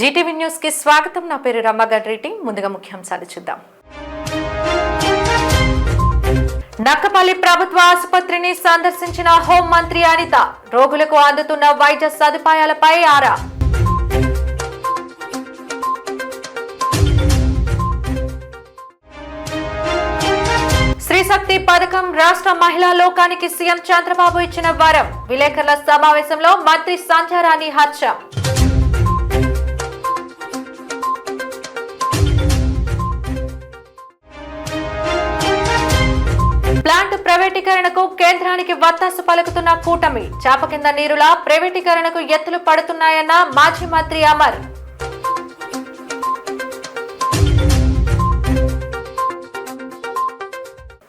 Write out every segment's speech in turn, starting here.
Zee TV news కి స్వాగతం. నా పేరు రమ్మగడ్రెడ్డి. ముందుగా ముఖ్యాంశాలు చూద్దాం. నక్కపల్లి ప్రభుత్వ ఆసుపత్రిని సందర్శించిన హోం మంత్రి అనిత. రోగులకు అందుతున్న వైద్య సదుపాయాలపై ఆరా. స్త్రీశక్తి పథకం రాష్ట్ర మహిళా లోకానికి సీఎం చంద్రబాబు ఇచ్చిన వరం. విలేకరుల సమావేశంలో మంత్రి సంధ్యారాణి హర్ష. ప్లాంట్ ప్రైవేటీకరణకు కేంద్రానికి వత్తాసు పలుకుతున్న కూటమి. చాప కింద నీరులా ప్రైవేటీకరణకు ఎత్తులు పడుతున్నాయన్న మాజీ మంత్రి అమర్.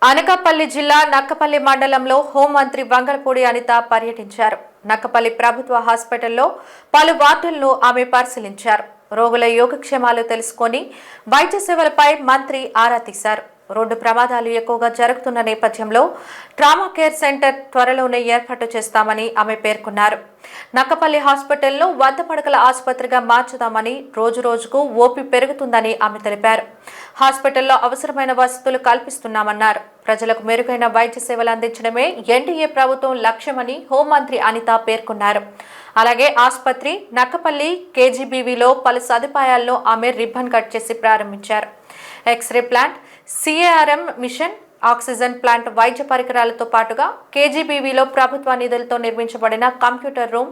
అనకాపల్లి జిల్లా నక్కపల్లి మండలంలో హోంమంత్రి వంగలపూడి అనిత పర్యటించారు. నక్కపల్లి ప్రభుత్వ హాస్పిటల్లో పలు వార్డులను ఆమె పరిశీలించారు. రోగుల యోగక్షేమాలు తెలుసుకొని వైద్య సేవలపై మంత్రి ఆరా తీశారు. రోడ్డు ప్రమాదాలు ఎక్కువగా జరుగుతున్న నేపథ్యంలో ట్రామా కేర్ సెంటర్ త్వరలోనే ఏర్పాటు చేస్తామని ఆమె పేర్కొన్నారు. నక్కపల్లి హాస్పిటల్ను 100 పడకల ఆసుపత్రిగా మార్చుదామని, రోజు రోజుకు ఓపీ పెరుగుతుందని ఆమె తెలిపారు. హాస్పిటల్లో అవసరమైన వసతులు కల్పిస్తున్నామన్నారు. ప్రజలకు మెరుగైన వైద్య సేవలు అందించడమే ఎన్డీఏ ప్రభుత్వం లక్ష్యమని హోంమంత్రి అనిత పేర్కొన్నారు. అలాగే ఆసుపత్రి నక్కపల్లి కేజీబీవీలో పలు సదుపాయాలను ఆమె రిబ్బన్ కట్ చేసి ప్రారంభించారు. X ray plant, CARM mission, oxygen plant, వైద్య పరికరాలతో పాటుగా కేజీబీవీలో ప్రభుత్వ నిధులతో నిర్మించబడిన కంప్యూటర్ రూమ్,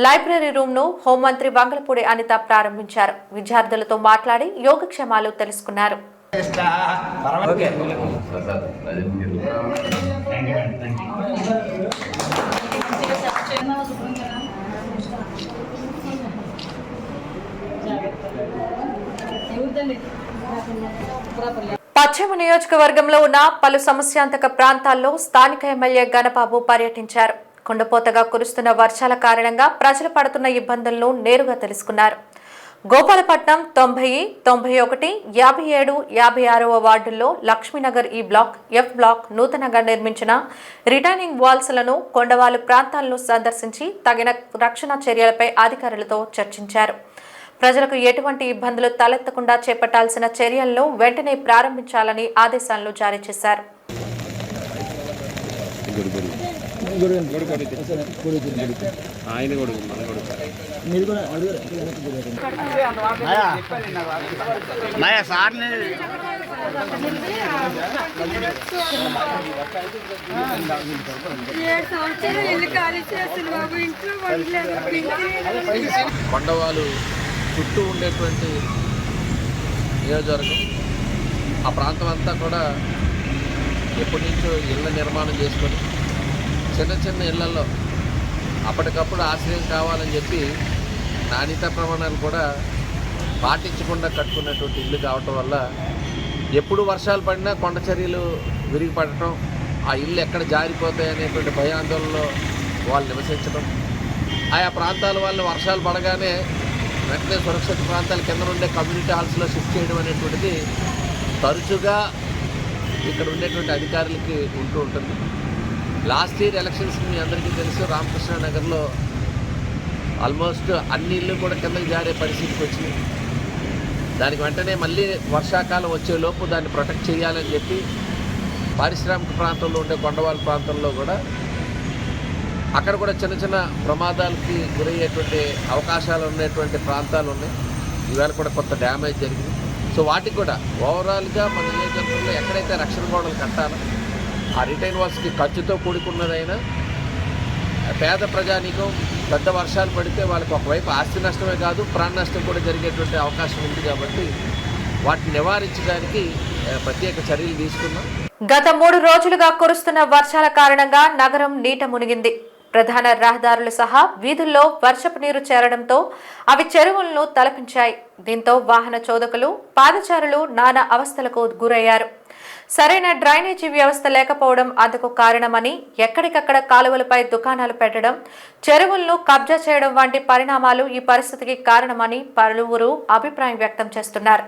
లైబ్రరీ రూమ్ను హోంమంత్రి వంగలపూడి అనిత ప్రారంభించారు. విద్యార్థులతో మాట్లాడి యోగక్షేమాలు తెలుసుకున్నారు. పశ్చిమ నియోజకవర్గంలో ఉన్న పలు సమస్యాంతక ప్రాంతాల్లో స్థానిక ఎమ్మెల్యే గణబాబు పర్యటించారు. కుండపోతగా కురుస్తున్న వర్షాల కారణంగా ప్రజలు పడుతున్న ఇబ్బందులను నేరుగా తెలుసుకున్నారు. గోపాలపట్నం 90, 91, 57, 56వ వార్డుల్లో లక్ష్మీనగర్ ఈ బ్లాక్, ఎఫ్ బ్లాక్ నూతనంగా నిర్మించిన రిటర్నింగ్ వాల్స్లను, కొండవాలు ప్రాంతాలను సందర్శించి తగిన రక్షణ చర్యలపై అధికారులతో చర్చించారు. ప్రజలకు ఎటువంటి ఇబ్బందులు తలెత్తకుండా చేపట్టాల్సిన చర్యలను వెంటనే ప్రారంభించాలని ఆదేశాలను జారీ చేశారు. కొండవాలు చుట్టూ ఉండేటువంటి నియోజకవర్గం, ఆ ప్రాంతం అంతా కూడా ఎప్పటి నుంచో ఇళ్ల నిర్మాణం చేసుకొని చిన్న చిన్న ఇళ్లలో అప్పటికప్పుడు ఆశ్రయం కావాలని చెప్పి నాణ్యత ప్రమాణాలు కూడా పాటించకుండా కట్టుకున్నటువంటి ఇల్లు కావటం వల్ల ఎప్పుడు వర్షాలు పడినా కొండ చర్యలు విరిగి పడటం, ఆ ఇల్లు ఎక్కడ జారిపోతాయి అనేటువంటి భయాందోళనలో వాళ్ళు నివసించడం, ఆయా ప్రాంతాల వల్ల వర్షాలు పడగానే వెంటనే సురక్షిత ప్రాంతాల కింద ఉండే కమ్యూనిటీ హాల్స్లో షిఫ్ట్ చేయడం అనేటువంటిది తరచుగా ఇక్కడ ఉండేటువంటి అధికారులకి ఉంటూ ఉంటుంది. లాస్ట్ ఇయర్ ఎలక్షన్స్ మీ అందరికీ తెలుసు, రామకృష్ణ నగర్లో ఆల్మోస్ట్ అన్ని ఇళ్ళు కూడా కిందకి జారే పరిస్థితికి వచ్చినాయి. దానికి వెంటనే మళ్ళీ వర్షాకాలం వచ్చేలోపు దాన్ని ప్రొటెక్ట్ చేయాలని చెప్పి పారిశ్రామిక ప్రాంతంలో ఉండే కొండవాళ్ళ ప్రాంతంలో కూడా అక్కడ కూడా చిన్న చిన్న ప్రమాదాలకి గురయ్యేటువంటి అవకాశాలు ఉండేటువంటి ప్రాంతాలు ఉన్నాయి. ఇవాళ కూడా కొంత డ్యామేజ్ జరిగింది. సో వాటికి కూడా ఓవరాల్గా మన నియోజకవర్గంలో ఎక్కడైతే రక్షణ గోడలు కట్టాలో ఆ రిటైన్ వాల్స్కి ఖర్చుతో కూడుకున్నదైనా పేద ప్రజానీకం పెద్ద వర్షాలు పడితే వాళ్ళకి ఒకవైపు ఆస్తి నష్టమే కాదు, ప్రాణ నష్టం కూడా జరిగేటువంటి అవకాశం ఉంది. కాబట్టి వాటిని నివారించడానికి ప్రత్యేక చర్యలు తీసుకున్నాం. గత 3 రోజులుగా కురుస్తున్న వర్షాల కారణంగా నగరం నీట మునిగింది. ప్రధాన రహదారులు సహా వీధుల్లో వర్షపు నీరు చేరడంతో అవి చెరువులను తలపించాయి. దీంతో వాహన చోదకులు, పాదచారులు నానా అవస్థలకు గురయ్యారు. సరైన డ్రైనేజీ వ్యవస్థ లేకపోవడం అందుకు కారణమని, ఎక్కడికక్కడ కాలువలపై దుకాణాలు పెట్టడం, చెరువులను కబ్జా చేయడం వంటి పరిణామాలు ఈ పరిస్థితికి కారణమని పలువురు అభిప్రాయం వ్యక్తం చేస్తున్నారు.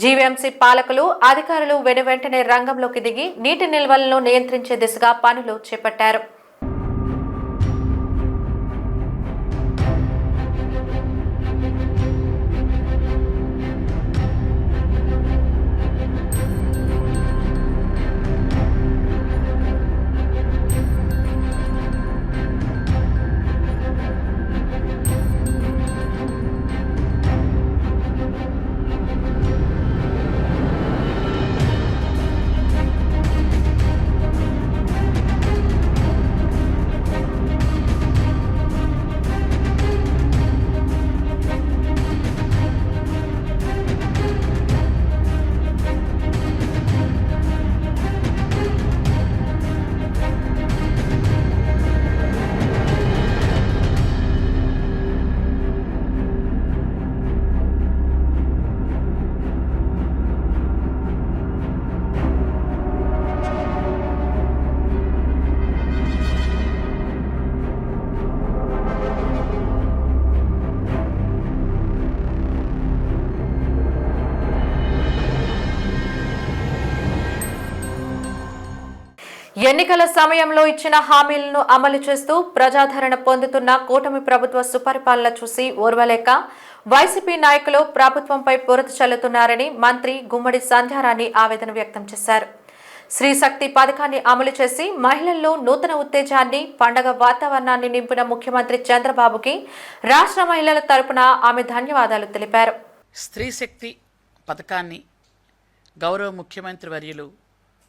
జీవీఎంసీ పాలకులు, అధికారులు వెనువెంటనే రంగంలోకి దిగి నీటి నిల్వలను నియంత్రించే దిశగా పనులు చేపట్టారు. ఎన్నికల సమయంలో ఇచ్చిన హామీలను అమలు చేస్తూ ప్రజాదరణ పొందుతున్న కూటమి ప్రభుత్వ సుపరిపాలన చూసి ఓర్వలేక వైసీపీ నాయకులు ప్రభుత్వంపై బురద చల్లుతున్నారని మంత్రి గుమ్మడి సంధ్యారాణి ఆవేదన వ్యక్తం చేశారు. శ్రీ శక్తి పథకాన్ని అమలు చేసి మహిళల్లో నూతన ఉత్తేజాన్ని, పండగ వాతావరణాన్ని నింపిన ముఖ్యమంత్రి చంద్రబాబుకి రాష్ట్ర మహిళల తరపున ఆమె ధన్యవాదాలు తెలిపారు. స్త్రీ శక్తి పథకాన్ని గౌరవ ముఖ్యమంత్రి వర్యులు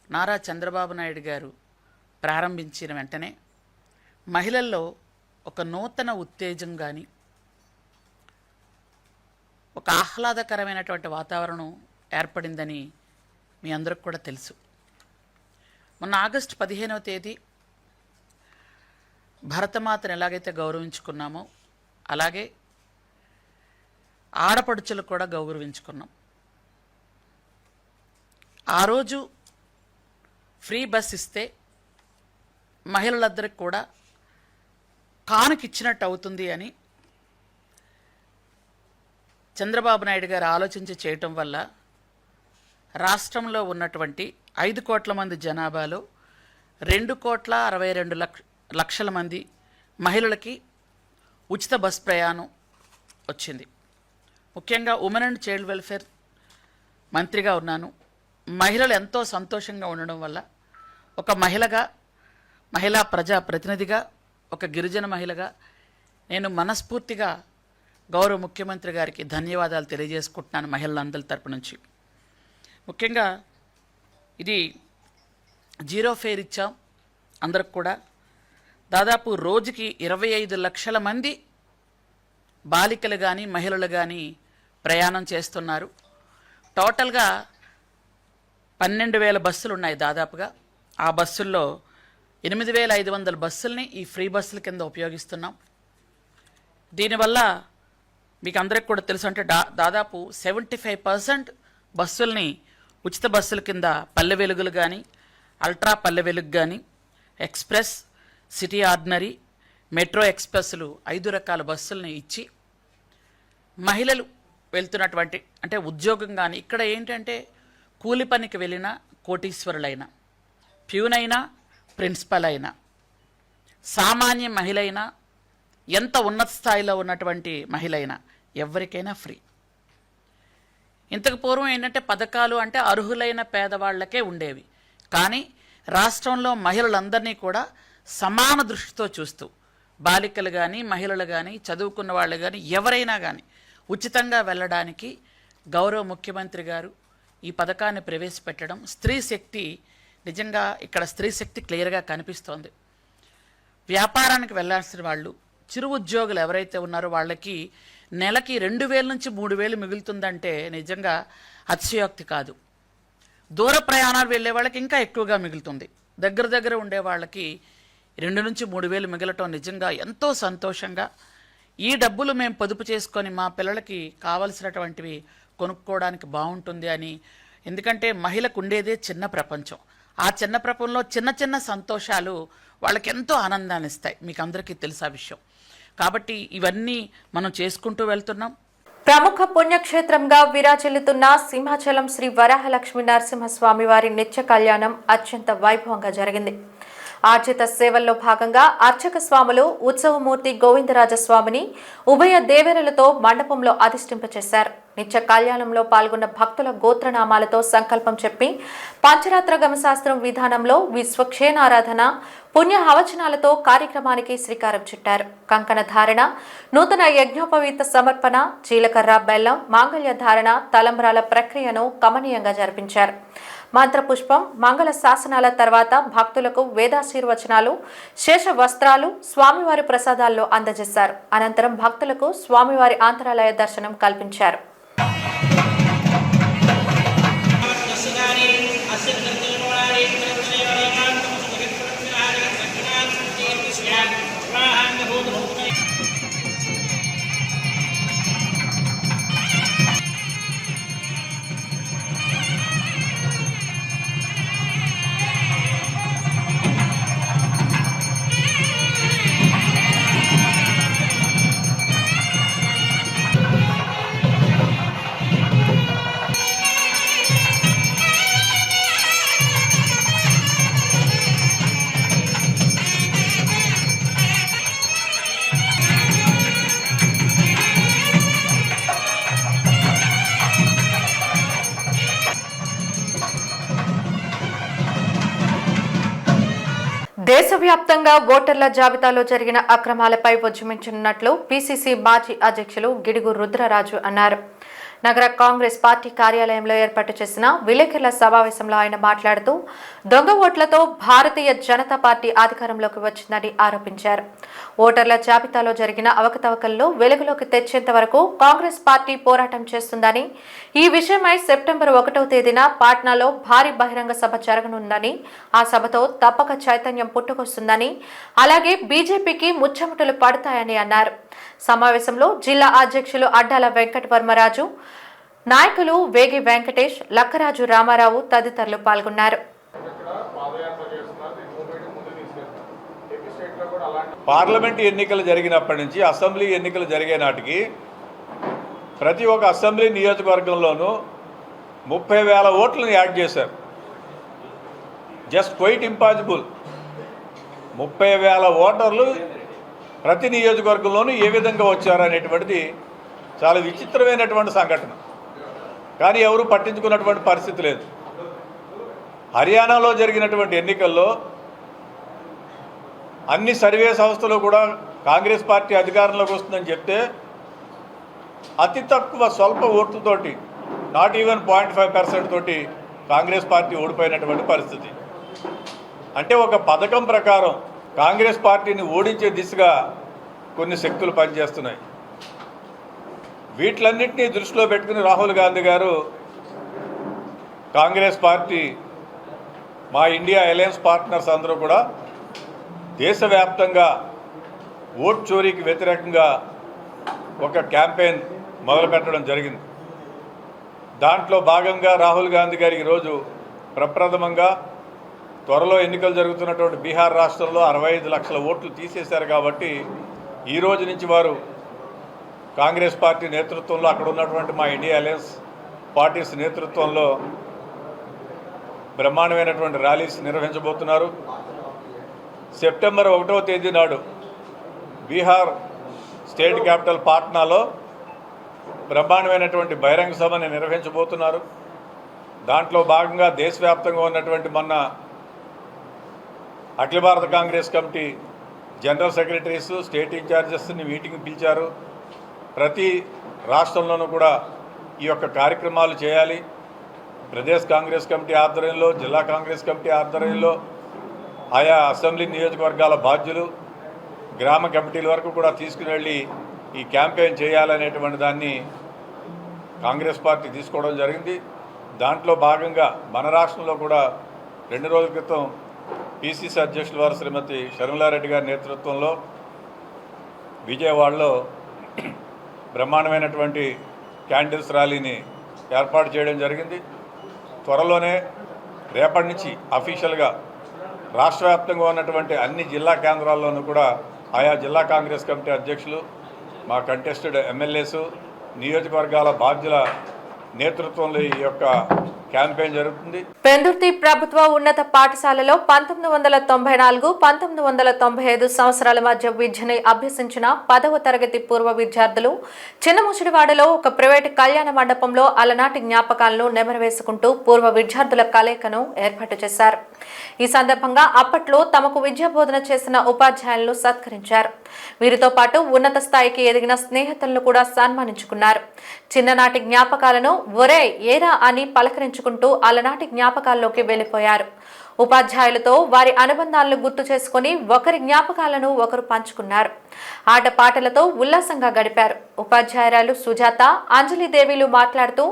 నారా చంద్రబాబు నాయుడు గారు ప్రారంభించిన వెంటనే మహిళల్లో ఒక నూతన ఉత్తేజం కానీ, ఒక ఆహ్లాదకరమైనటువంటి వాతావరణం ఏర్పడిందని మీ అందరికి కూడా తెలుసు. మొన్న ఆగస్టు 15వ తేదీ భరతమాతను ఎలాగైతే గౌరవించుకున్నామో అలాగే ఆడపడుచులు కూడా గౌరవించుకున్నాం. ఆ రోజు ఫ్రీ బస్ ఇస్తే మహిళలందరికీ కూడా కానుకిచ్చినట్టు అవుతుంది అని చంద్రబాబు నాయుడు గారు ఆలోచించి చేయటం వల్ల రాష్ట్రంలో ఉన్నటువంటి 5 కోట్ల మంది జనాభాలో 2,62,00,000 మంది మహిళలకి ఉచిత బస్ ప్రయాణం వచ్చింది. ముఖ్యంగా ఉమెన్ అండ్ చైల్డ్ వెల్ఫేర్ మంత్రిగా ఉన్నాను. మహిళలు ఎంతో సంతోషంగా ఉండడం వల్ల ఒక మహిళగా, మహిళా ప్రజా ప్రతినిధిగా, ఒక గిరిజన మహిళగా నేను మనస్ఫూర్తిగా గౌరవ ముఖ్యమంత్రి గారికి ధన్యవాదాలు తెలియజేసుకుంటున్నాను మహిళలందరి తరపు నుంచి. ముఖ్యంగా ఇది 0 ఫేర్ ఇచ్చాం అందరికి కూడా. దాదాపు రోజుకి 25 లక్షల మంది బాలికలు కానీ మహిళలు కానీ ప్రయాణం చేస్తున్నారు. టోటల్గా 12,000 బస్సులు ఉన్నాయి దాదాపుగా. ఆ బస్సుల్లో 8,500 బస్సుల్ని ఈ ఫ్రీ బస్సుల కింద ఉపయోగిస్తున్నాం. దీనివల్ల మీకు అందరికి కూడా తెలుసు, అంటే దాదాపు 75% బస్సుల్ని ఉచిత బస్సుల కింద పల్లె వెలుగులు కానీ, అల్ట్రా పల్లె వెలుగు కానీ, ఎక్స్ప్రెస్, సిటీ ఆర్డినరీ, మెట్రో ఎక్స్ప్రెస్లు 5 రకాల బస్సుల్ని ఇచ్చి మహిళలు వెళ్తున్నటువంటి, అంటే ఉద్యోగం కానీ, ఇక్కడ ఏంటంటే కూలి పనికి వెళ్ళిన కోటీశ్వరులైనా, ప్యూనైనా, ప్రిన్సిపల్ అయినా, సామాన్య మహిళ అయినా, ఎంత ఉన్నత స్థాయిలో ఉన్నటువంటి మహిళ అయినా ఎవరికైనా ఫ్రీ. ఇంతకు పూర్వం ఏంటంటే పథకాలు అంటే అర్హులైన పేదవాళ్లకే ఉండేవి. కానీ రాష్ట్రంలో మహిళలందరినీ కూడా సమాన దృష్టితో చూస్తూ బాలికలు కానీ, మహిళలు కానీ, చదువుకున్న వాళ్ళు కానీ, ఎవరైనా కానీ ఉచితంగా వెళ్ళడానికి గౌరవ ముఖ్యమంత్రి గారు ఈ పథకాన్ని ప్రవేశపెట్టడం, స్త్రీ శక్తి, నిజంగా ఇక్కడ స్త్రీ శక్తి క్లియర్గా కనిపిస్తోంది. వ్యాపారానికి వెళ్ళాల్సిన వాళ్ళు, చిరు ఉద్యోగులు ఎవరైతే ఉన్నారో వాళ్ళకి నెలకి 2,000 నుంచి 3,000 మిగులుతుందంటే నిజంగా అతిశయోక్తి కాదు. దూర ప్రయాణాలు వెళ్ళే వాళ్ళకి ఇంకా ఎక్కువగా మిగులుతుంది. దగ్గర ఉండే వాళ్ళకి 2 నుంచి 3,000 మిగలటం నిజంగా ఎంతో సంతోషంగా, ఈ డబ్బులు మేము పొదుపు చేసుకొని మా పిల్లలకి కావలసినటువంటివి కొనుక్కోవడానికి బాగుంటుంది అని. ఎందుకంటే మహిళకు ఉండేదే చిన్న ప్రపంచం. ఆ చిన్న ప్రపంచంలో చిన్న సంతోషాలు వాళ్ళకి ఎంతో ఆనందాన్ని ఇస్తాయి. మీకు అందరికీ తెలుసా విషయం. కాబట్టి ఇవన్నీ మనం చేసుకుంటూ వెళ్తున్నాం. ప్రముఖ పుణ్యక్షేత్రంగా విరాజిల్లుతున్న సింహాచలం శ్రీ వరాహలక్ష్మి నరసింహస్వామి వారి నిత్య కళ్యాణం అత్యంత వైభవంగా జరిగింది. ఆర్జిత సేవల్లో భాగంగా అర్చక స్వాములు ఉత్సవమూర్తి గోవిందరాజస్వామిని ఉభయ దేవేరులతో మండపంలో అధిష్ఠింపచేశారు. నిత్య కళ్యాణంలో పాల్గొన్న భక్తుల గోత్రనామాలతో సంకల్పం చెప్పి పంచరాత్ర గమశాస్త్రం విధానంలో విశ్వక్షేణారాధన, పుణ్య హవచనాలతో కార్యక్రమానికి శ్రీకారం చుట్టారు. కంకణ ధారణ, నూతన యజ్ఞోపవీత సమర్పణ, జీలకర్ర బెల్లం, మాంగళ్య ధారణ, తలంబ్రాల ప్రక్రియను కమనీయంగా జరిపించారు. మంత్రపుష్పం, మంగళ శాసనాల తర్వాత భక్తులకు వేదాశీర్వచనాలు, శేష వస్త్రాలు, స్వామివారి ప్రసాదాల్లో అందజేశారు. అనంతరం భక్తులకు స్వామివారి ఆంతరాలయ దర్శనం కల్పించారు. దేశవ్యాప్తంగా ఓటర్ల జాబితాలో జరిగిన అక్రమాలపై ఉద్యమించనున్నట్లు పిసిసి మాజీ అధ్యక్షులు గిడుగు రుద్రరాజు అన్నారు. నగర కాంగ్రెస్ పార్టీ కార్యాలయంలో ఏర్పాటు చేసిన విలేకరుల సమావేశంలో ఆయన మాట్లాడుతూ దొంగ ఓట్లతో భారతీయ జనతా పార్టీ అధికారంలోకి వచ్చిందని ఆరోపించారు. ఓటర్ల జాబితాలో జరిగిన అవకతవకలను వెలుగులోకి తెచ్చేంత వరకు కాంగ్రెస్ పార్టీ పోరాటం చేస్తుందని, ఈ విషయమై సెప్టెంబర్ 1వ తేదీన పాట్నాలో భారీ బహిరంగ సభ జరగనుందని, ఆ సభతో తప్పక చైతన్యం పుట్టుకొస్తుందని, అలాగే బీజేపీకి ముచ్చమటలు పడతాయని అన్నారు. సమావేశంలో జిల్లా అధ్యక్షులు అడ్డాల వెంకటవర్మరాజు, నాయకులు వేగి వెంకటేష్, లక్కరాజు రామారావు తదితరులు పాల్గొన్నారు. పార్లమెంట్ ఎన్నికలు జరిగినప్పటి నుంచి అసెంబ్లీ ఎన్నికలు జరిగే నాటికి ప్రతి ఒక్క అసెంబ్లీ నియోజకవర్గంలోనూ 30,000 ఓట్లను యాడ్ చేశారు. Just quiet impossible. 30,000 ఓటర్లు ప్రతి నియోజకవర్గంలోనూ ఏ విధంగా వచ్చారనేటువంటిది చాలా విచిత్రమైనటువంటి సంఘటన. కానీ ఎవరు పట్టించుకున్నటువంటి పరిస్థితి లేదు. హర్యానాలో జరిగినటువంటి ఎన్నికల్లో అన్ని సర్వే సంస్థలు కూడా కాంగ్రెస్ పార్టీ అధికారంలోకి వస్తుందని చెప్తే అతి తక్కువ స్వల్ప ఓట్లతోటి, నాట్ ఈవెన్ 0.5% తోటి కాంగ్రెస్ పార్టీ ఓడిపోయినటువంటి పరిస్థితి. అంటే ఒక పథకం ప్రకారం కాంగ్రెస్ పార్టీని ఓడించే దిశగా కొన్ని శక్తులు పనిచేస్తున్నాయి. వీటిలన్నింటినీ దృష్టిలో పెట్టుకుని రాహుల్ గాంధీ గారు కాంగ్రెస్ పార్టీ, మా ఇండియా అలయన్స్ పార్ట్నర్స్ అందరూ కూడా దేశవ్యాప్తంగా ఓట్ చోరీకి వ్యతిరేకంగా ఒక క్యాంపెయిన్ మొదలుపెట్టడం జరిగింది. దాంట్లో భాగంగా రాహుల్ గాంధీ గారు ఈరోజు ప్రప్రథమంగా త్వరలో ఎన్నికలు జరుగుతున్నటువంటి బీహార్ రాష్ట్రంలో 65 లక్షల ఓట్లు తీసేశారు. కాబట్టి ఈ రోజు నుంచి వారు కాంగ్రెస్ పార్టీ నేతృత్వంలో, అక్కడ ఉన్నటువంటి మా ఇండియా అలయన్స్ పార్టీస్ నేతృత్వంలో బ్రహ్మాండమైనటువంటి ర్యాలీస్ నిర్వహించబోతున్నారు. సెప్టెంబర్ 1వ తేదీ నాడు బీహార్ స్టేట్ క్యాపిటల్ పాట్నాలో బ్రహ్మాండమైనటువంటి బహిరంగ సభని నిర్వహించబోతున్నారు. దాంట్లో భాగంగా దేశవ్యాప్తంగా ఉన్నటువంటి మొన్న అఖిల భారత Congress committee general secretaries, state ఇన్ఛార్జెస్ని మీటింగ్ పిలిచారు. ప్రతి రాష్ట్రంలోనూ కూడా ఈ యొక్క కార్యక్రమాలు చేయాలి. ప్రదేశ్ కాంగ్రెస్ కమిటీ ఆధ్వర్యంలో, జిల్లా కాంగ్రెస్ కమిటీ ఆధ్వర్యంలో ఆయా అసెంబ్లీ నియోజకవర్గాల బాధ్యులు, గ్రామ కమిటీల వరకు కూడా తీసుకుని వెళ్ళి ఈ క్యాంపెయిన్ చేయాలనేటువంటి దాన్ని కాంగ్రెస్ పార్టీ తీసుకోవడం జరిగింది. దాంట్లో భాగంగా మన రాష్ట్రంలో కూడా 2 రోజుల క్రితం పిసిసి అధ్యక్షుల వారు శ్రీమతి షర్మిలారెడ్డి గారి నేతృత్వంలో విజయవాడలో బ్రహ్మాండమైనటువంటి క్యాండిల్స్ ర్యాలీని ఏర్పాటు చేయడం జరిగింది. త్వరలోనే రేపటి నుంచి అఫీషియల్గా రాష్ట్ర వ్యాప్తంగా ఉన్నటువంటి అన్ని జిల్లా కేంద్రాల్లోనూ కూడా ఆయా జిల్లా కాంగ్రెస్ కమిటీ అధ్యక్షులు, మా కంటెస్టెడ్ ఎమ్మెల్యేసు, నియోజకవర్గాల బాధ్యుల నేతృత్వంలో ఈ యొక్క క్యాంపెయిన్ జరుగుతుంది. పెందుర్తి ప్రభుత్వ ఉన్నత పాఠశాలలో 1994, 1995 సంవత్సరాల మధ్య విద్యని అభ్యసించిన 10వ తరగతి పూర్వ విద్యార్థులు చిన్నముసిడివాడలో ఒక ప్రైవేటు కళ్యాణ మండపంలో అలనాటి జ్ఞాపకాలను నెమరవేసుకుంటూ పూర్వ విద్యార్థుల కలయికను ఏర్పాటు చేశారు. ఈ సందర్భంగా అప్పట్లో తమకు విద్యా బోధన చేసిన ఉపాధ్యాయులను సత్కరించారు. వీరితో పాటు ఉన్నత స్థాయికి ఎదిగిన స్నేహితులను కూడా సన్మానించుకున్నారు. చిన్ననాటి జ్ఞాపకాలను ఒరే ఏరా అని పలకరించుకుంటూ అలనాటి జ్ఞాపకాల్లోకి వెళ్లిపోయారు. ఉపాధ్యాయులతో వారి అనుబంధాలను గుర్తు చేసుకుని ఒకరి జ్ఞాపకాలను ఒకరు పంచుకున్నారు. ఆటపాటలతో ఉల్లాసంగా గడిపారు. ఉపాధ్యాయురాలు సుజాత, అంజలిదేవిలు మాట్లాడుతూ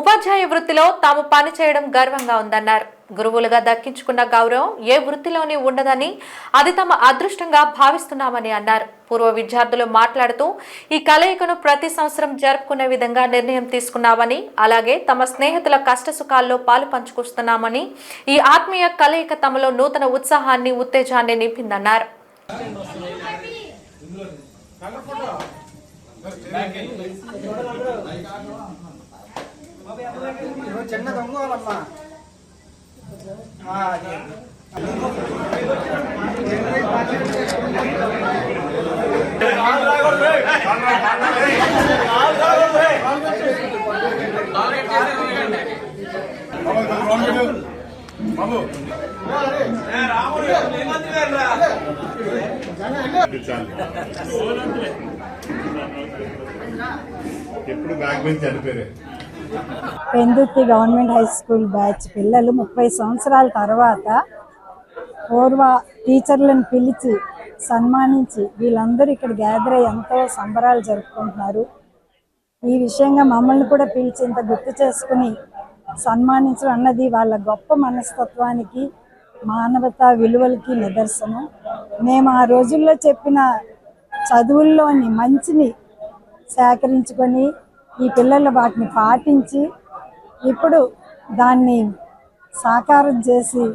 ఉపాధ్యాయ వృత్తిలో తాము పనిచేయడం గర్వంగా ఉందన్నారు. గురువులుగా దక్కించుకున్న గౌరవం ఏ వృత్తిలోని ఉండదని, అది తమ అదృష్టంగా భావిస్తున్నామని అన్నారు. పూర్వ విద్యార్థులు మాట్లాడుతూ ఈ కలయికను ప్రతి సంవత్సరం జరుపుకునే విధంగా నిర్ణయం తీసుకున్నామని, అలాగే తమ స్నేహితుల కష్టసుఖాల్లో పాలు పంచుకొస్తున్నామని, ఈ ఆత్మీయ కలయిక తమలో నూతన ఉత్సాహాన్ని, ఉత్తేజాన్ని నింపిందన్నారు. ఎప్పుడు బ్యాక్ బెంచ్ చనిపోయారు. Pendurthi government high school batch పిల్లలు 30 సంవత్సరాల తర్వాత పూర్వ టీచర్లను పిలిచి సన్మానించి వీళ్ళందరూ ఇక్కడ గ్యాదర్ అయ్యి ఎంతో సంబరాలు జరుపుకుంటున్నారు. ఈ విషయంగా మమ్మల్ని కూడా పిలిచి ఇంత గుర్తు చేసుకుని సన్మానించడం అన్నది వాళ్ళ గొప్ప మనస్తత్వానికి మానవతా విలువలకి నిదర్శనం. మేము ఆ రోజుల్లో చెప్పిన చదువుల్లోని మంచిని సేకరించుకొని ఈ పిల్లలు వాటిని పాటించి ఇప్పుడు దాన్ని సాకారం చేసి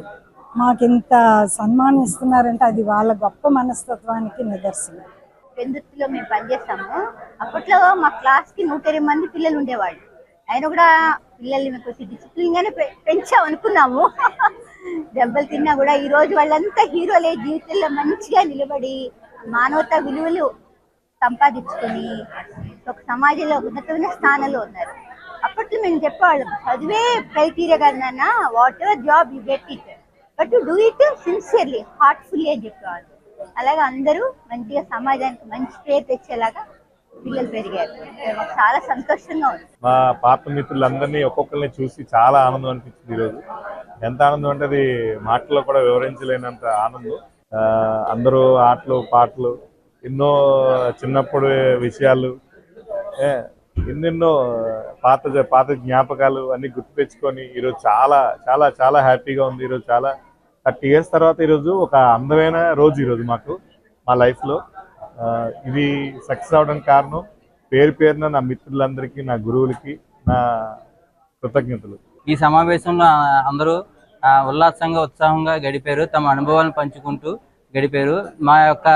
మాకింత సన్మానం ఇస్తున్నారంటే అది వాళ్ళ గొప్ప మనస్తత్వానికి నిదర్శనం. పెందుర్తిలో మేము పనిచేస్తాము. అప్పట్లో మా క్లాస్కి 120 మంది పిల్లలు ఉండేవాళ్ళు. ఆయన కూడా పిల్లల్ని మేము కొంచెం డిసిప్లిన్గానే పెంచాం అనుకున్నాము. దెబ్బలు తిన్నా కూడా ఈరోజు వాళ్ళంతా హీరోలే, జీవితంలో మంచిగా నిలబడి మానవతా విలువలు సంపాదించుకొని ఒక సమాజంలో ఉన్నతమైన స్థానంలో ఉన్నారు. అప్పట్లో మేము చెప్పేవాళ్ళం, చదివే క్రైటీరియా కాదు నాన్న, what ever job you get it, but do it sincerely, heartfully అని చెప్పేవాళ్ళు. అలాగే అందరూ మంచిగా సమాజానికి మంచి పేరు తెచ్చేలాగా పిల్లలు పెరిగారు. మాకు చాలా సంతోషంగా ఉంది. మా పాత మిత్రులందరినీ ఒక్కొక్కరిని చూసి చాలా ఆనందం అనిపించింది. ఈరోజు ఎంత ఆనందం అంటే అది మాటల్లో కూడా వివరించలేనంత ఆనందం. అందరూ ఆటలు పాటలు, ఎన్నో చిన్నప్పుడు విషయాలు, ఎన్నెన్నో పాత జ్ఞాపకాలు అన్ని గుర్తు తెచ్చుకొని ఈరోజు చాలా చాలా చాలా హ్యాపీగా ఉంది. ఈరోజు చాలా 30 years తర్వాత ఈరోజు ఒక అందమైన రోజు ఈరోజు మాకు మా లైఫ్లో. ఇది సక్సెస్ అవడానికి కారణం పేరున నా మిత్రులందరికీ, నా గురువులకి నా కృతజ్ఞతలు. ఈ సమావేశంలో అందరూ ఉల్లాసంగా ఉత్సాహంగా గడిపారు, తమ అనుభవాలను పంచుకుంటూ గడిపారు. మా యొక్క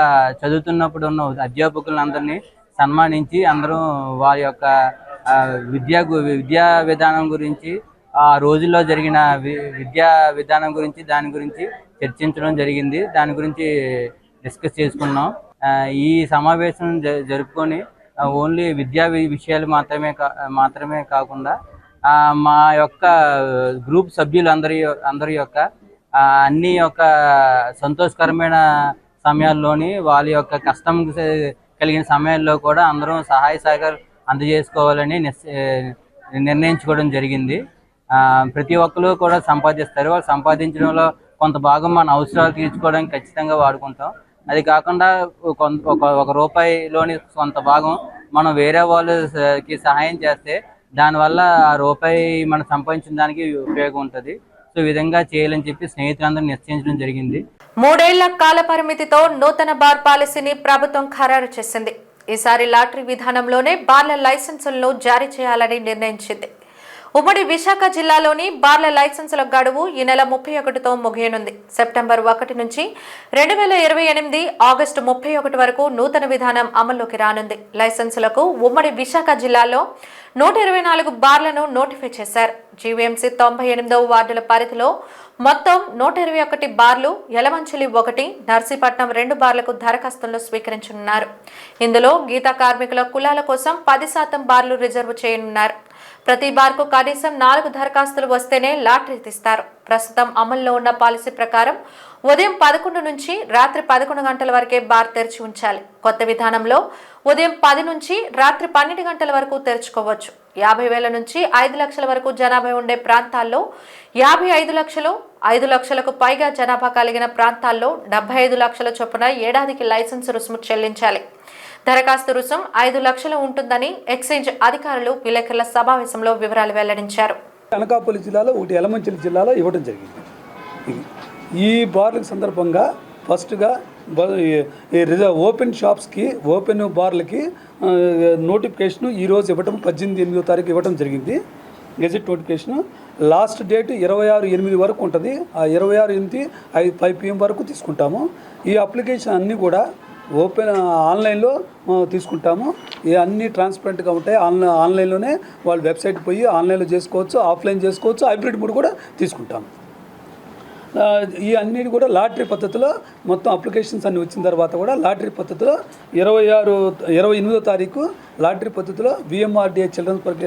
చదువుతున్నప్పుడు ఉన్న అధ్యాపకులందరినీ సన్మానించి అందరూ వారి యొక్క విద్యా విధానం గురించి, ఆ రోజుల్లో జరిగిన విద్యా విధానం గురించి, దాని గురించి చర్చించడం జరిగింది. దాని గురించి డిస్కస్ చేసుకున్నాం. ఈ సమావేశం జరుపుకొని ఓన్లీ విద్యా విషయాలు మాత్రమే కాకుండా మా యొక్క గ్రూప్ సభ్యులు అందరి యొక్క అన్ని యొక్క సంతోషకరమైన సమయాల్లోని వాళ్ళ యొక్క కష్టం కలిగిన సమయాల్లో కూడా అందరం సహాయ సహకారం అందజేసుకోవాలని నిర్ణయించుకోవడం జరిగింది. ప్రతి ఒక్కరు కూడా సంపాదిస్తారు. వాళ్ళు సంపాదించడంలో కొంత భాగం మన అవసరాలు తీర్చుకోవడానికి ఖచ్చితంగా వాడుకుంటాం. అది కాకుండా ఒక రూపాయిలోని కొంత భాగం మనం వేరే వాళ్ళకి సహాయం చేస్తే దానివల్ల ఆ రూపాయి మనం సంపాదించిన దానికి ఉపయోగం ఉంటుంది. సో ఈ విధంగా చేయాలని చెప్పి స్నేహితులందరూ నిశ్చయించడం జరిగింది. 3 ఏళ్ల కాల పరిమితితో నూతన బార్ పాలసీని ప్రభుత్వం ఖరారు చేసింది. ఈసారి లాటరీ విధానంలోనే బార్ల లైసెన్సులను జారీ చేయాలని నిర్ణయించింది. ఉమ్మడి విశాఖ జిల్లాలోని బార్ల లైసెన్సుల గడువు ఈ నెల 31తో ముగియనుంది. సెప్టెంబర్ 1 నుంచి 2028 ఆగస్టు 31 వరకు నూతన విధానం అమల్లోకి రానుంది. లైసెన్సులకు ఉమ్మడి విశాఖ జిల్లాలో 124 బార్లను నోటిఫై చేశారు. జీవీఎంసీ 98వ వార్డుల పరిధిలో మొత్తం 121 బార్లు, యలమంచిలి 1, నర్సీపట్నం 2 బార్లకు దరఖాస్తులను స్వీకరించనున్నారు. ఇందులో గీతా కార్మికుల కులాల కోసం 10% బార్లు రిజర్వ్ చేయనున్నారు. ప్రతి బార్కు కనీసం 4 దరఖాస్తులు వస్తేనే లాటరీ తీస్తారు. ప్రస్తుతం అమల్లో ఉన్న పాలసీ ప్రకారం ఉదయం 11 నుంచి రాత్రి 11 గంటల వరకే బార్ తెరిచి ఉంచాలి. కొత్త విధానంలో ఉదయం 10 నుంచి రాత్రి 12 గంటల వరకు తెరుచుకోవచ్చు. 50,000 నుంచి 5 లక్షల వరకు జనాభా ఉండే ప్రాంతాల్లో 55 లక్షలు, 5 లక్షలకు పైగా జనాభా కలిగిన ప్రాంతాల్లో 75 లక్షల చొప్పున ఏడాదికి లైసెన్స్ రుసుము చెల్లించాలి. దరఖాస్తు రుసుం 5 లక్షలు ఉంటుందని ఎక్సైజ్ అధికారులు విలేకరుల సమావేశంలో వివరాలు వెల్లడించారు. అనకాపల్లి జిల్లాలో, ఒకటి యలమంచిలి జిల్లాలో ఇవ్వడం జరిగింది. ఈ బార్లకు సందర్భంగా ఫస్ట్గా ఓపెన్ షాప్స్కి, ఓపెన్ బార్లకి నోటిఫికేషను ఈరోజు ఇవ్వటం 18/8 తారీఖు ఇవ్వడం జరిగింది. గెజెట్ నోటిఫికేషను లాస్ట్ డేట్ 26/8 వరకు ఉంటుంది. ఆ 26/8 5 PM వరకు తీసుకుంటాము. ఈ అప్లికేషన్ అన్నీ కూడా ఆన్లైన్లో తీసుకుంటాము. అన్నీ ట్రాన్స్పరెంట్గా ఉంటాయి. ఆన్లైన్లోనే వాళ్ళు వెబ్సైట్ పోయి ఆన్లైన్లో చేసుకోవచ్చు, ఆఫ్లైన్ చేసుకోవచ్చు, హైబ్రిడ్ మోడ్ కూడా తీసుకుంటాము. ఈ అన్నిటి కూడా లాటరీ పద్ధతిలో మొత్తం అప్లికేషన్స్ అన్ని వచ్చిన తర్వాత కూడా లాటరీ పద్ధతిలో 28వ తారీఖు లాటరీ పద్ధతిలో VMRDA చిల్డ్రన్స్ పార్క్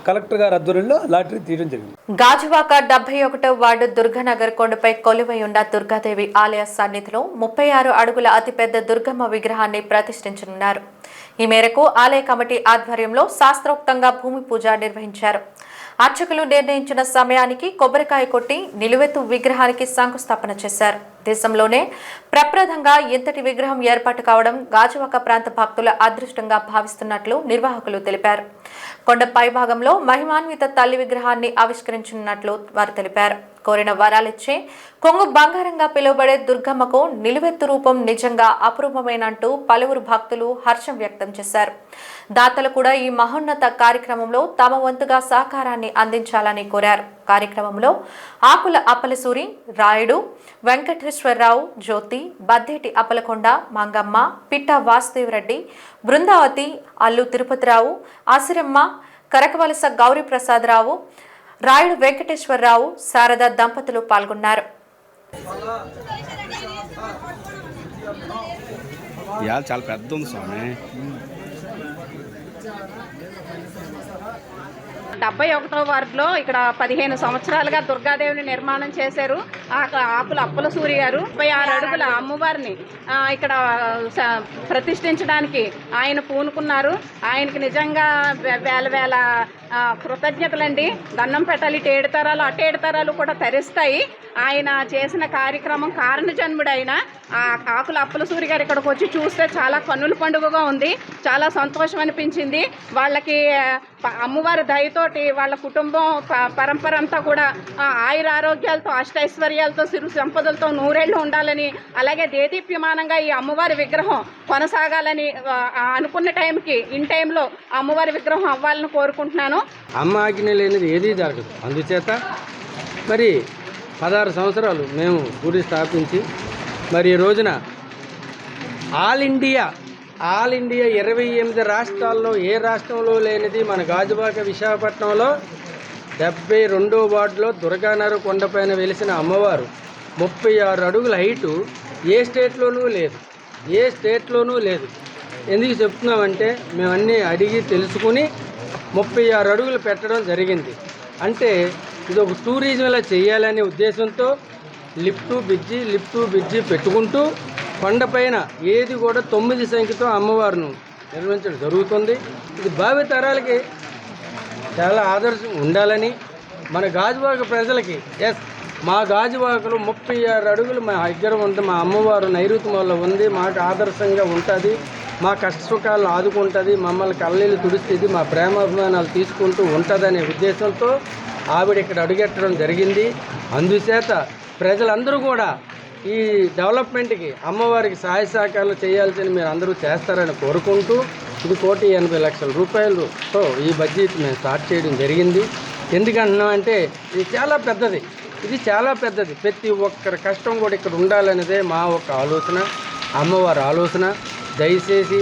కలెక్టర్ గారి ఆధ్వర్యంలో లాటరీ తీయడం జరిగింది. గాజువాక 71వ వార్డు దుర్గానగర్ కొండపై కొలువై ఉన్న దుర్గాదేవి ఆలయ సన్నిధిలో 36 అడుగుల అతిపెద్ద దుర్గమ్మ విగ్రహాన్ని ప్రతిష్ఠించనున్నారు. ఈ మేరకు ఆలయ కమిటీ ఆధ్వర్యంలో శాస్త్రోక్తంగా భూమి పూజ నిర్వహించారు. అర్చకులు నిర్ణయించిన సమయానికి కొబ్బరికాయ కొట్టి నిలువెత్తు విగ్రహానికి శంకుస్థాపన చేశారు. దేశంలోనే ప్రప్రథంగా ఇంతటి విగ్రహం ఏర్పాటు కావడం గాజువాక ప్రాంత భక్తుల అదృష్టంగా భావిస్తున్నట్లు నిర్వాహకులు తెలిపారు. కొండ పైభాగంలో మహిమాన్విత తల్లి విగ్రహాన్ని ఆవిష్కరించనున్నట్లు వారు తెలిపారు. కోరిన వరాలిచ్చే కొంగు బంగారంగా పిలువబడే దుర్గమ్మకు నిలువెత్తు రూపం నిజంగా అపూర్వమేనంటూ పలువురు భక్తులు హర్షం వ్యక్తం చేశారు. దాతలు కూడా ఈ మహోన్నత కార్యక్రమంలో తమ వంతుగా సహకారాన్ని అందించాలని కోరారు. కార్యక్రమంలో ఆకుల అప్పలసూరి, రాయుడు, వెంకటేశ్వరరావు, జ్యోతి, బద్దేటి అప్పలకొండ, మంగమ్మ, పిట్ట వాసుదేవరెడ్డి, బృందావతి, అల్లు తిరుపతిరావు, ఆసిరమ్మ, కరకవలస గౌరీ ప్రసాదరావు, రాయుడు వెంకటేశ్వరరావు, శారద దంపతులు పాల్గొన్నారు. చాలా పెద్ద ఉంది స్వామి. 71వ వార్డులో ఇక్కడ 15 సంవత్సరాలుగా దుర్గాదేవిని నిర్మాణం చేశారు. ఆకుల అప్పల సూరి గారు 36 అడుగుల అమ్మవారిని ఇక్కడ ప్రతిష్ఠించడానికి ఆయన పూనుకున్నారు. ఆయనకి నిజంగా వేల కృతజ్ఞతలండి. దండం పెట్టాలి. ఇటు 7 తరాలు అటు 7 తరాలు కూడా తరిస్తాయి. ఆయన చేసిన కార్యక్రమం కారణ జన్ముడైన ఆకుల అప్పల సూరి గారు ఇక్కడికి వచ్చి చూస్తే చాలా కన్నుల పండుగగా ఉంది. చాలా సంతోషం అనిపించింది. వాళ్ళకి అమ్మవారి దయతోటి వాళ్ళ కుటుంబం పరంపర అంతా కూడా ఆయుర ఆరోగ్యాలతో, అష్టైశ్వర్యాలతో, సిరు సంపదలతో నూరేళ్లు ఉండాలని, అలాగే దేదీప్యమానంగా ఈ అమ్మవారి విగ్రహం కొనసాగాలని అనుకున్న టైంకి ఇన్ టైంలో అమ్మవారి విగ్రహం అవ్వాలని కోరుకుంటున్నాను. అమ్మ ఆజ్ఞ లేనిది ఏదీ జరగదు. అందుచేత మరి 16 సంవత్సరాలు మేము గుడి స్థాపించి మరి ఈ రోజున ఆల్ ఇండియా 28 రాష్ట్రాల్లో ఏ రాష్ట్రంలో లేనిది మన గాజువాక విశాఖపట్నంలో 72వ వార్డులో దుర్గానగర్ కొండపైన వెలిసిన అమ్మవారు 36 అడుగుల హైటు ఏ స్టేట్లోనూ లేదు. ఎందుకు చెప్తున్నామంటే మేమన్నీ అడిగి తెలుసుకుని 36 అడుగులు పెట్టడం జరిగింది. అంటే ఇది ఒక టూరిజంలా చేయాలనే ఉద్దేశంతో లిఫ్ట్ టు బ్రిడ్జి పెట్టుకుంటూ కొండపైన ఏది కూడా 9 సంఖ్యతో అమ్మవారిని నిర్మించడం జరుగుతుంది. ఇది భావితరాలకి చాలా ఆదర్శం ఉండాలని మన గాజువాక ప్రజలకి మా గాజువాకలో 36 అడుగులు మా దగ్గర ఉంది. మా అమ్మవారు నైరుతి వల్ల ఉంది. మాకు ఆదర్శంగా ఉంటుంది. మా కష్ట సుఖాలను ఆదుకుంటుంది. మమ్మల్ని కళ్ళీళ్ళు తుడుస్తుంది. మా ప్రేమాభిమానాలు తీసుకుంటూ ఉంటుందనే ఉద్దేశంతో ఆవిడ ఇక్కడ అడుగెట్టడం జరిగింది. అందుచేత ప్రజలందరూ కూడా ఈ డెవలప్మెంట్కి అమ్మవారికి సహాయ సహకారాలు చేయాల్సిన మీరు అందరూ చేస్తారని కోరుకుంటూ ఇది 1,80,00,000 రూపాయలతో ఈ బడ్జెట్ మేము స్టార్ట్ చేయడం జరిగింది. ఎందుకంటున్నామంటే ఇది చాలా పెద్దది. ప్రతి ఒక్కరి కష్టం కూడా ఇక్కడ ఉండాలనేదే మా ఒక ఆలోచన, అమ్మవారి ఆలోచన. దయచేసి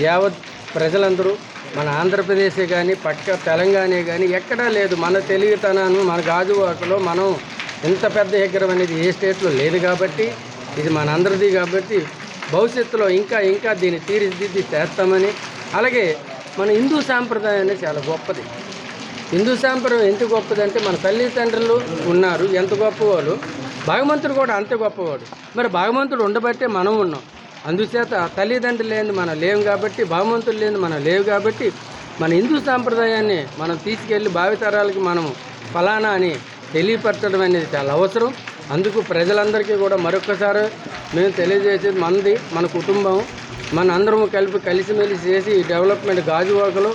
యావత్ ప్రజలందరూ మన ఆంధ్రప్రదేశే కానీ పక్క తెలంగాణ కానీ ఎక్కడా లేదు. మన తెలివితనాన్ని మన గాజువాకలో మనం ఇంత పెద్ద విగ్రహం అనేది ఏ స్టేట్లో లేదు కాబట్టి ఇది మనందరిది కాబట్టి భవిష్యత్తులో ఇంకా దీన్ని తీర్చిదిద్ది చేస్తామని. అలాగే మన హిందూ సాంప్రదాయం అనేది చాలా గొప్పది. హిందూ సాంప్రదాయం ఎంత గొప్పదంటే మన తల్లిదండ్రులు ఉన్నారు ఎంత గొప్పవాళ్ళు, భగవంతుడు కూడా అంతే గొప్పవాడు. మరి భగవంతుడు ఉండబట్టే మనం ఉన్నాం. అందుచేత తల్లిదండ్రులు లేని మనం లేవు కాబట్టి, భగవంతుడు లేని మనం లేవు కాబట్టి మన హిందూ సాంప్రదాయాన్ని మనం తీసుకెళ్ళి భావితరాలకి మనం ఫలానా అని తెలియపరచడం అనేది చాలా అవసరం. అందుకు ప్రజలందరికీ కూడా మరొకసారి మేము తెలియజేసేది మన కుటుంబం మన అందరము కలిసిమెలిసి చేసి ఈ డెవలప్మెంట్ గాజువాకలో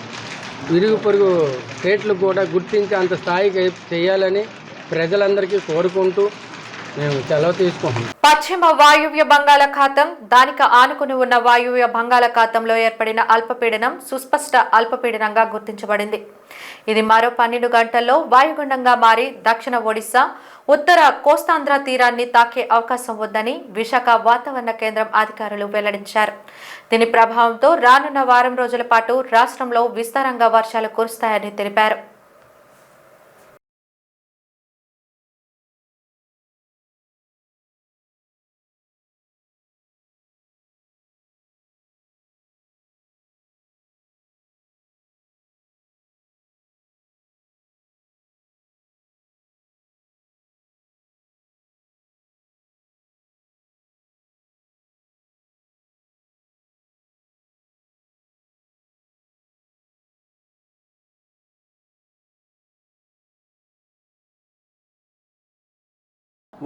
ఇరుగు పొరుగు స్టేట్లు కూడా గుర్తించి అంత స్థాయికి చేయాలని ప్రజలందరికీ కోరుకుంటూ మేము సెలవు తీసుకుంటున్నాం. పశ్చిమ వాయువ్య బంగాళాఖాతం, దానికి ఆనుకుని ఉన్న వాయువ్య బంగాళాఖాతంలో ఏర్పడిన అల్పపీడనం సుస్పష్ట అల్పపీడనంగా గుర్తించబడింది. ఇది మరో 12 గంటల్లో వాయుగుండంగా మారి దక్షిణ ఒడిశా, ఉత్తర కోస్తాంధ్ర తీరాన్ని తాకే అవకాశం ఉందని విశాఖ వాతావరణ కేంద్రం అధికారులు వెల్లడించారు. దీని ప్రభావంతో రానున్న వారం రోజుల పాటు రాష్ట్రంలో విస్తారంగా వర్షాలు కురుస్తాయని తెలిపారు.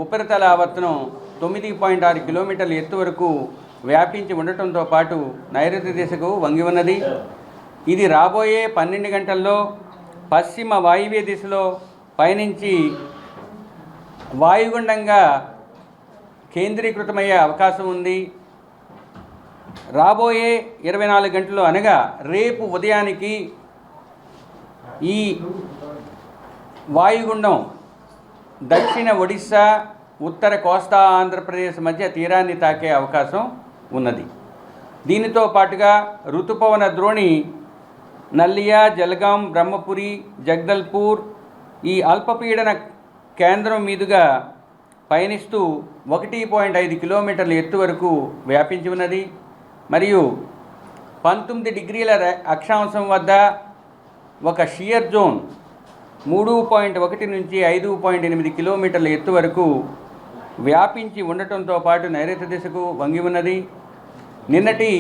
ఉపరితల ఆవర్తనం 9.6 కిలోమీటర్ల ఎత్తు వరకు వ్యాపించి ఉండటంతో పాటు నైరుతి దిశకు వంగి ఉన్నది. ఇది రాబోయే 12 గంటల్లో పశ్చిమ వాయువ్య దిశలో పయనించి వాయుగుండంగా కేంద్రీకృతమయ్యే అవకాశం ఉంది. రాబోయే 24 గంటలు అనగా రేపు ఉదయానికి ఈ వాయుగుండం దక్షిణ ఒడిశా, ఉత్తర కోస్తా ఆంధ్రప్రదేశ్ మధ్య తీరాన్ని తాకే అవకాశం ఉన్నది. దీనితో పాటుగా ఋతుపవన ద్రోణి నల్లియా, జల్గాం, బ్రహ్మపురి, జగదల్పూర్ ఈ అల్పపీడన కేంద్రం మీదుగా పయనిస్తూ 1.5 కిలోమీటర్ల ఎత్తు వరకు వ్యాపించి ఉన్నది. మరియు 19 డిగ్రీల అక్షాంశం వద్ద ఒక షియర్ జోన్ 3.1 నుంచి 5.8 కిలోమీటర్ల ఎత్తు వరకు వ్యాపించి ఉండటంతో పాటు నైరుతి దిశకు వంగి ఉన్నది. నిన్నటి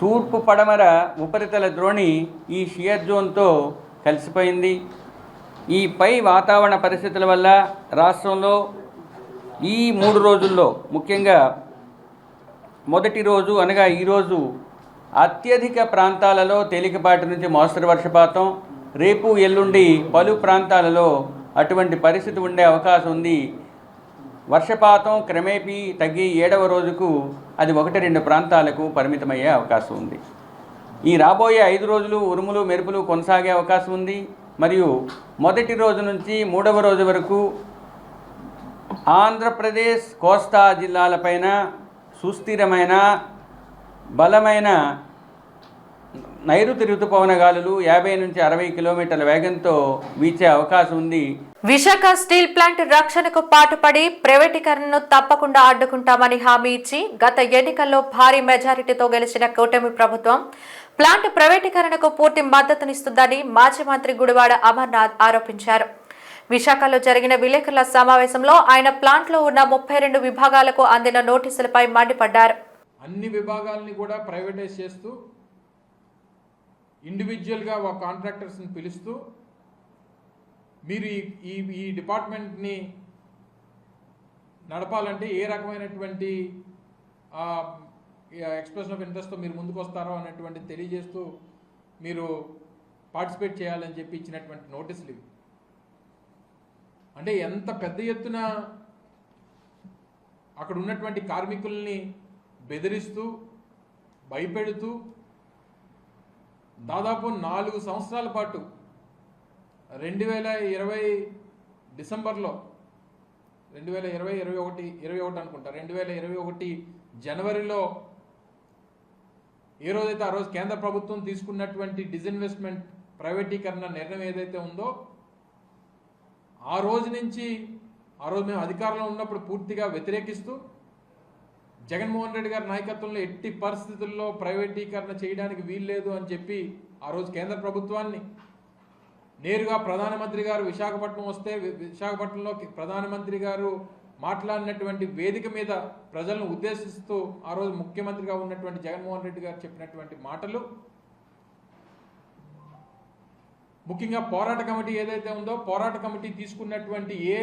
తూర్పు పడమర ఉపరితల ద్రోణి ఈ షియర్ జోన్తో కలిసిపోయింది. ఈ పై వాతావరణ పరిస్థితుల వల్ల రాష్ట్రంలో ఈ 3 రోజుల్లో ముఖ్యంగా మొదటి రోజు అనగా ఈరోజు అత్యధిక ప్రాంతాలలో తేలికపాటి నుంచి మోస్తరు వర్షపాతం, రేపు ఎల్లుండి పలు ప్రాంతాలలో అటువంటి పరిస్థితి ఉండే అవకాశం ఉంది. వర్షపాతం క్రమేపీ తగ్గి 7వ రోజుకు అది 1-2 ప్రాంతాలకు పరిమితమయ్యే అవకాశం ఉంది. ఈ రాబోయే 5 రోజులు ఉరుములు మెరుపులు కొనసాగే అవకాశం ఉంది. మరియు మొదటి రోజు నుంచి 3వ రోజు వరకు ఆంధ్రప్రదేశ్ కోస్తా జిల్లాలపైన సుస్థిరమైన బలమైన నైరుతి ఋతుపవన గాలులు 50 నుంచి 60 కిలోమీటర్ల వేగంతో వీచే అవకాశం ఉంది. విశాఖ స్టీల్ ప్లాంట్ రక్షణకు పాటుపడి ప్రైవేటీకరణను తప్పకుండా అడ్డుకుంటామని హామీ ఇచ్చి గత ఎన్నికల్లో భారీ మెజారిటీతో గెలిచిన కూటమి ప్రభుత్వం ప్లాంట్ ప్రైవేటీకరణకు పూర్తి మద్దతునిస్తుందని మాజీ మంత్రి గుడివాడ అమర్నాథ్ ఆరోపించారు. విశాఖలో జరిగిన విలేకరుల సమావేశంలో ఆయన ప్లాంట్లో ఉన్న 32 విభాగాలకు అందిన నోటీసులపై మండిపడ్డారు. అన్ని విభాగాలని కూడా ప్రైవేటైజ్ చేస్తూ ఇండివిజువల్గా ఒక కాంట్రాక్టర్స్ని పిలుస్తూ మీరు ఈ డిపార్ట్మెంట్ని నడపాలంటే ఏ రకమైనటువంటి ఎక్స్ప్రెషన్ ఆఫ్ ఇంట్రెస్ట్తో మీరు ముందుకు వస్తారో అన్నటువంటి తెలియజేస్తూ మీరు పార్టిసిపేట్ చేయాలని చెప్పి ఇచ్చినటువంటి నోటీసులు ఇవి. అంటే ఎంత పెద్ద ఎత్తున అక్కడ ఉన్నటువంటి కార్మికుల్ని బెదిరిస్తూ భయపెడుతూ దాదాపు 4 సంవత్సరాల పాటు 2020 డిసెంబర్లో 2021 అనుకుంటా 2021 జనవరిలో ఏ రోజైతే ఆ రోజు కేంద్ర ప్రభుత్వం తీసుకున్నటువంటి డిస్ఇన్వెస్ట్మెంట్ ప్రైవేటీకరణ నిర్ణయం ఏదైతే ఉందో ఆ రోజు నుంచి ఆ రోజు మేము అధికారంలో ఉన్నప్పుడు పూర్తిగా వ్యతిరేకిస్తూ జగన్మోహన్ రెడ్డి గారి నాయకత్వంలో ఎట్టి పరిస్థితుల్లో ప్రైవేటీకరణ చేయడానికి వీల్లేదు అని చెప్పి ఆ రోజు కేంద్ర ప్రభుత్వాన్ని నేరుగా ప్రధానమంత్రి గారు విశాఖపట్నం వస్తే విశాఖపట్నంలో ప్రధానమంత్రి గారు మాట్లాడినటువంటి వేదిక మీద ప్రజలను ఉద్దేశిస్తూ ఆ రోజు ముఖ్యమంత్రిగా ఉన్నటువంటి జగన్మోహన్ రెడ్డి గారు చెప్పినటువంటి మాటలు, ముఖ్యంగా పోరాట కమిటీ ఏదైతే ఉందో పోరాట కమిటీ తీసుకున్నటువంటి ఏ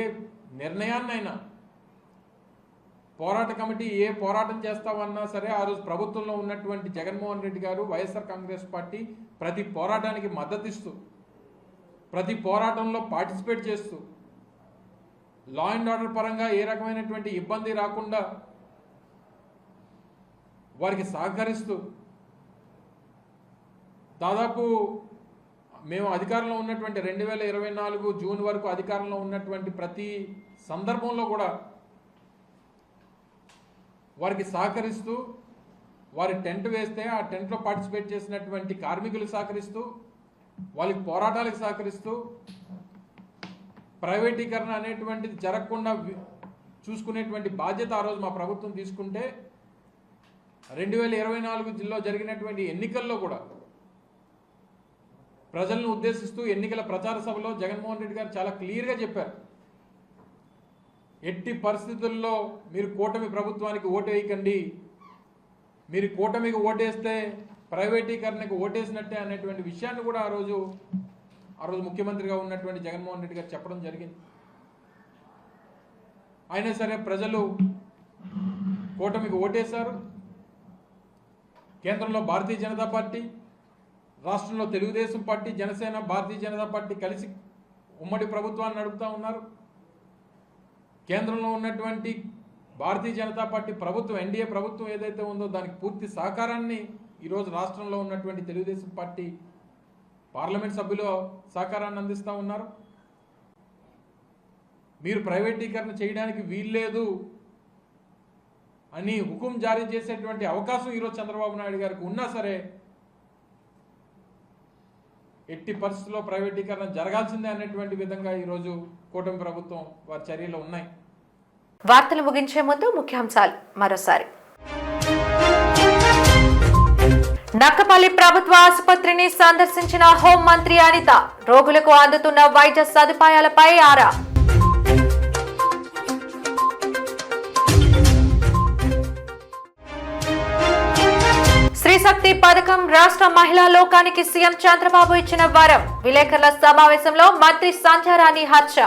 నిర్ణయాన్నైనా పోరాట కమిటీ ఏ పోరాటం చేస్తామన్నా సరే ఆ రోజు ప్రభుత్వంలో ఉన్నటువంటి జగన్మోహన్ రెడ్డి గారు వైఎస్ఆర్ కాంగ్రెస్ పార్టీ ప్రతి పోరాటానికి మద్దతిస్తూ ప్రతి పోరాటంలో పార్టిసిపేట్ చేస్తూ లా అండ్ ఆర్డర్ పరంగా ఏ రకమైనటువంటి ఇబ్బంది రాకుండా వారికి సహకరిస్తూ దాదాపు మేము అధికారంలో ఉన్నటువంటి 2024 జూన్ వరకు అధికారంలో ఉన్నటువంటి ప్రతి సందర్భంలో కూడా వారికి సహకరిస్తూ వారి టెంట్ వేస్తే ఆ టెంట్లో పార్టిసిపేట్ చేసినటువంటి కార్మికులకు సహకరిస్తూ వాళ్ళకి పోరాటాలకు సహకరిస్తూ ప్రైవేటీకరణ అనేటువంటిది జరగకుండా చూసుకునేటువంటి బాధ్యత ఆ రోజు మా ప్రభుత్వం తీసుకుంటే 2024లో జరిగినటువంటి ఎన్నికల్లో కూడా ప్రజలను ఉద్దేశిస్తూ ఎన్నికల ప్రచార సభలో జగన్మోహన్ రెడ్డి గారు చాలా క్లియర్గా చెప్పారు, ఎట్టి పరిస్థితుల్లో మీరు కూటమి ప్రభుత్వానికి ఓటు వేయకండి, మీరు కూటమికి ఓటేస్తే ప్రైవేటీకరణకు ఓటేసినట్టే అనేటువంటి విషయాన్ని కూడా ఆ రోజు ముఖ్యమంత్రిగా ఉన్నటువంటి జగన్మోహన్ రెడ్డి గారు చెప్పడం జరిగింది. అయినా సరే ప్రజలు కూటమికి ఓటేశారు. కేంద్రంలో భారతీయ జనతా పార్టీ, రాష్ట్రంలో తెలుగుదేశం పార్టీ, జనసేన, భారతీయ జనతా పార్టీ కలిసి ఉమ్మడి ప్రభుత్వాన్ని నడుపుతూ ఉన్నారు. కేంద్రంలో ఉన్నటువంటి భారతీయ జనతా పార్టీ ప్రభుత్వం, ఎన్డీఏ ప్రభుత్వం ఏదైతే ఉందో దానికి పూర్తి సహకారాన్ని ఈరోజు రాష్ట్రంలో ఉన్నటువంటి తెలుగుదేశం పార్టీ పార్లమెంట్ సభ్యులు సహకారాన్ని అందిస్తూ ఉన్నారు. మీరు ప్రైవేటీకరణ చేయడానికి వీల్లేదు అని హుకుం జారీ చేసేటువంటి అవకాశం ఈరోజు చంద్రబాబు నాయుడు గారికి ఉన్నా సరే ఎట్టి పరిస్థితుల్లో ప్రైవేటీకరణ జరగాల్సిందే అనేటువంటి విధంగా ఈరోజు కూటమి ప్రభుత్వం వారి చర్యలు ఉన్నాయి. వార్తలు ముగించే ముందు ముఖ్యాంశాలు మరోసారి. నక్కపల్లి ప్రభుత్వ ఆసుపత్రిని సందర్శించిన హోంమంత్రి అనిత. రోగులకు అందుతున్న వైద్య సదుపాయాలపై ఆరా. స్త్రీశక్తి పథకం రాష్ట్ర మహిళా లోకానికి సీఎం చంద్రబాబు ఇచ్చిన వరం. విలేకరుల సమావేశంలో మంత్రి సంధ్యారాణి హర్ష.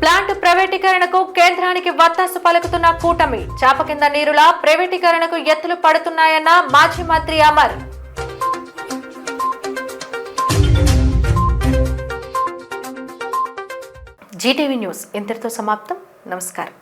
ప్లాంట్ ప్రైవేటీకరణకు కేంద్రానికి వత్తాసు పలుకుతున్న కూటమి. చాప కింద నీరులా ప్రైవేటీకరణకు ఎత్తులు పడుతున్నాయన్న మాజీ మంత్రి అమర్. జీటీవీ న్యూస్ ఇంతటితో సమాప్తం. నమస్కారం.